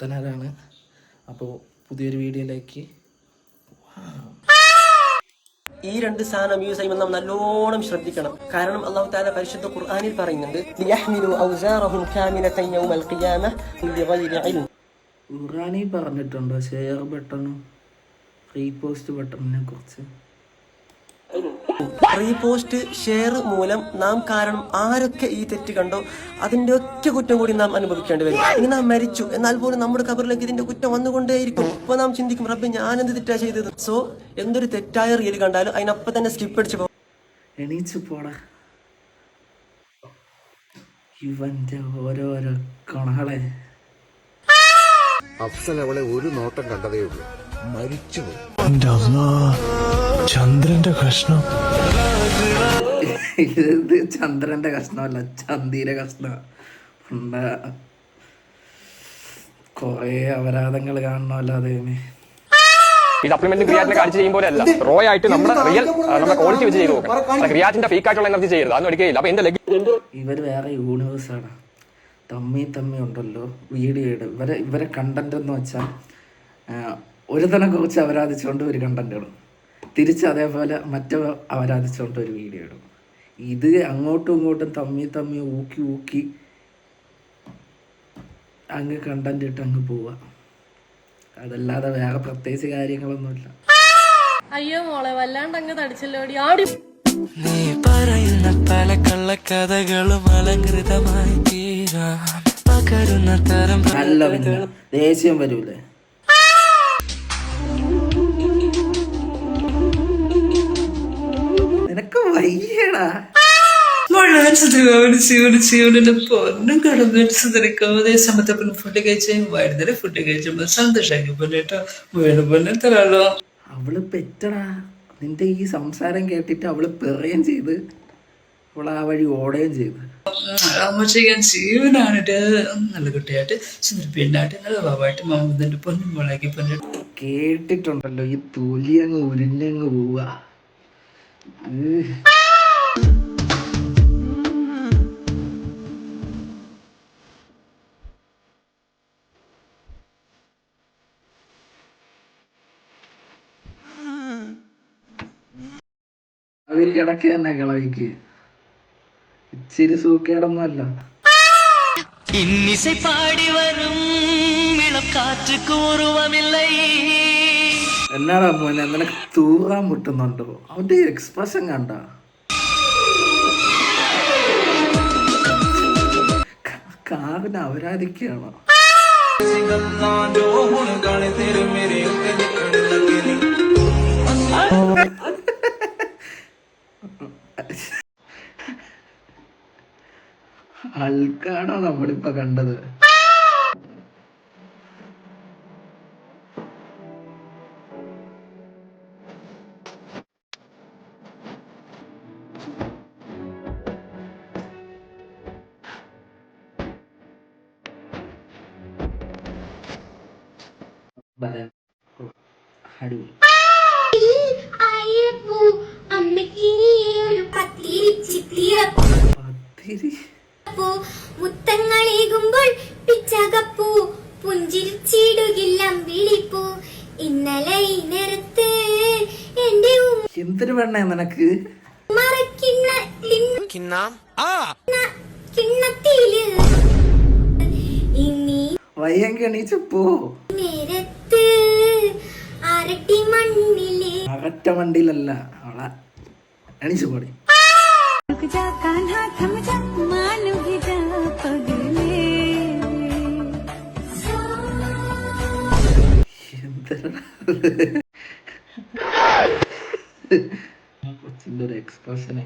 പുത്തനരാണ്. അപ്പോൾ പുതിയൊരു വീഡിയോയിലേക്ക് ഈ രണ്ട് സാധനം യൂസ് ചെയ്യുമ്പോൾ നാം നല്ലോണം ശ്രദ്ധിക്കണം. കാരണം അല്ലാഹു തആല പരിശുദ്ധ ഖുർആനിൽ പറയുന്നുണ്ട് ലിയഹ്മിലു ഔസാറഹും കാമിലതൻ യൗമൽ ഖിയാമഹ ബിഗൈരി ഇൽം. ഖുർആനിൽ പറഞ്ഞിട്ടുണ്ടോ ഷെയർ ബട്ടണും റീപോസ്റ്റ് ബട്ടണിനെ കുറിച്ച്? റീപോസ്റ്റ് ഷെയർ മൂലം നാം കാരണം ആരൊക്കെ ഈ തെറ്റ് കണ്ടോ അതിന്റെ ഒറ്റ കുറ്റം കൂടി നാം അനുഭവിക്കേണ്ടി വരും. ഇനി നാം മരിച്ചു എന്നാൽ പോലും നമ്മുടെ ഖബറിലേക്ക് ഇതിന്റെ കുറ്റം വന്നുകൊണ്ടേയിരിക്കും. അപ്പൊ നാം ചിന്തിക്കും, റബ്ബേ ഞാനെന്ത് തെറ്റാ ചെയ്തത്? സോ എന്തൊരു തെറ്റായ റീൽ കണ്ടാലും അതിനപ്പം തന്നെ സ്കിപ്പ് അടിച്ചു പോകും. എണീച്ചു പോടാ. ഇവന്റെ ഓരോരോ കൊണകളെ. അഫ്സൽ അവളെ ഒരു നോട്ടം കണ്ടതേ ഉള്ളൂ, മരിച്ചു. ചന്ദ്രന്റെ കഷ്ണം. ഇത് ചന്ദ്രന്റെ കഷ്ണമല്ല, ചന്ദിയുടെ കഷ്ണം. കൊറേ അപരാധങ്ങൾ കാണണമല്ലോ. അതേ ഈ സപ്ലിമെന്റും ക്രിയാറ്റിനെ കാണിച്ച് ചെയ്യുമ്പോൾ അല്ല, റോ ആയിട്ട് നമ്മുടെ റിയൽ നമ്മുടെ ക്വാളിറ്റി വെച്ച് ചെയ്ത് നോക്കണം. ക്രിയാറ്റിന്റെ ഫേക്ക് ആയിട്ടുള്ള എനർജി ചെയ്യരുത്, അതൊന്നും എടുക്കുകയില്ല. അപ്പൊ എന്റെ ഇവർ വേറെ യൂണിവേഴ്സാണ്. തമ്മി ഉണ്ടല്ലോ വീഡിയോ ഇടും. ഇവരെ കണ്ടന്റ് എന്ന് വെച്ചാൽ ഒരുതനെ കുറിച്ച് അപരാധിച്ചുകൊണ്ട് ഒരു കണ്ടന്റ് ഇടും, തിരിച്ച് അതേപോലെ മറ്റേ അപരാധിച്ചുകൊണ്ട് ഒരു വീഡിയോ ഇടും. ഇത് അങ്ങോട്ടും ഇങ്ങോട്ടും തമ്മി ഊക്കി അങ്ങ് കണ്ടന്റ് ഇട്ട് അങ്ങ് പോവാ. അതല്ലാതെ വേറെ പ്രത്യേകിച്ച് കാര്യങ്ങളൊന്നുമില്ല. അയ്യോ മോളെ വല്ലാണ്ട് അങ്ങ് തടിച്ചല്ലോടി. ആടി നീ പറയുന്ന പല കള്ളക്കഥകളും അലങ്കൃതമായി തീരാൻ പകരുന്ന തരം നല്ല പിന്നെ ദേഷ്യം വരൂലേ? നിനക്ക് വയ്യടാ. പൊന്നും കടന്നു നിനക്കും അതേ സമയത്ത് ഫുഡ് കഴിച്ച് വൈകുന്നേരം ഫുഡ് കഴിച്ചപ്പോ സന്തോഷാക്കി പൊന്നേട്ടോ വീണ് പൊന്നെ തരാളോ. അവള് പെറ്റടാ. നിന്റെ ഈ സംസാരം കേട്ടിട്ട് അവള് പെറുകയും ചെയ്ത് അവൾ ആ വഴി ഓടുകയും ചെയ്ത്. അമ്മ ചെയ്യാൻ ജീവനാണിട്ട് നല്ല കുട്ടിയായിട്ട് സുന്ദരപ്പെണ്ണായിട്ട് നല്ല ബാബായിട്ട് മാമുന്നിട്ട് പൊന്നും മുളകി പൊന്നിട്ട് കേട്ടിട്ടുണ്ടല്ലോ ഈ തൊലി അങ്ങ് ഉരിഞ്ഞങ്ങ് പോവാ. അവരിടക്ക് തന്നെ കിളവിക്ക് ഇച്ചിരി സൂക്കേടൊന്നും അല്ല. இன்னிசை பாடி வரும் இளக்காற்றுக்கு உருவமில்லை. എന്നാടാ മോനെ, നിനക്ക് തൂറാൻ മുട്ടുന്നുണ്ടോ? അവന്റെ എക്സ്പ്രഷൻ കണ്ട കാറിന് അവരാധിക്കുകയാണോ? ആൾക്കാണോ നമ്മളിപ്പോ കണ്ടത്? മുത്തങ്ങളേകുമ്പോൾ പിച്ചകപ്പൂ പുഞ്ചിരിച്ചിടുകില്ല വിളിപ്പൂ ഇന്നലെ ഈ നേരത്ത് എന്റെ എന്തൊരു പെണ്ണേ നിനക്ക്? കിണ്ണത്തില് ഇനി വയ്യെങ്കിൽ എണീച്ച് പോ. നേരത്ത് അരട്ടി മണ്ണില് അകറ്റ വണ്ടിയിലല്ല അവളെ. എണീച്ച് പോടി. കൊച്ചിന്റെ ഒരു എക്സ്പ്രഷനെ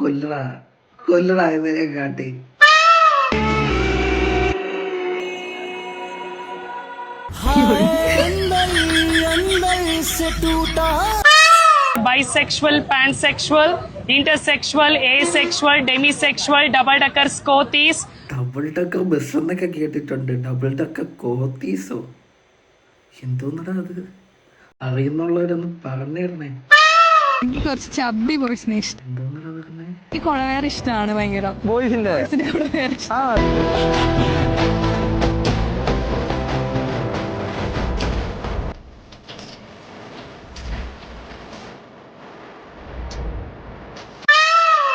കൊല്ലടാ ഇതിനെ കാട്ടി. Bisexual, pansexual, intersexual, asexual, demisexual, double decker Scotties. Double decker bus എന്നൊക്കെ കേട്ടിട്ടുണ്ട്. ഡബിൾ ഡക്കർ കോത്തീസോ എന്തോന്നടാ അത്? അറിയുന്നുള്ളവരൊന്ന് പറഞ്ഞിരുന്നേ. എനിക്ക് കുറച്ച് ചബ്ബി ബോയ്സിനെ ഇഷ്ടം. എന്തോന്നടാ പറഞ്ഞേ? എനിക്ക് കൊളവേറെ ഇഷ്ടമാണ് ഭയങ്കര. ബോയ്സിന്റെ കൊളവേറെ ഇഷ്ടം.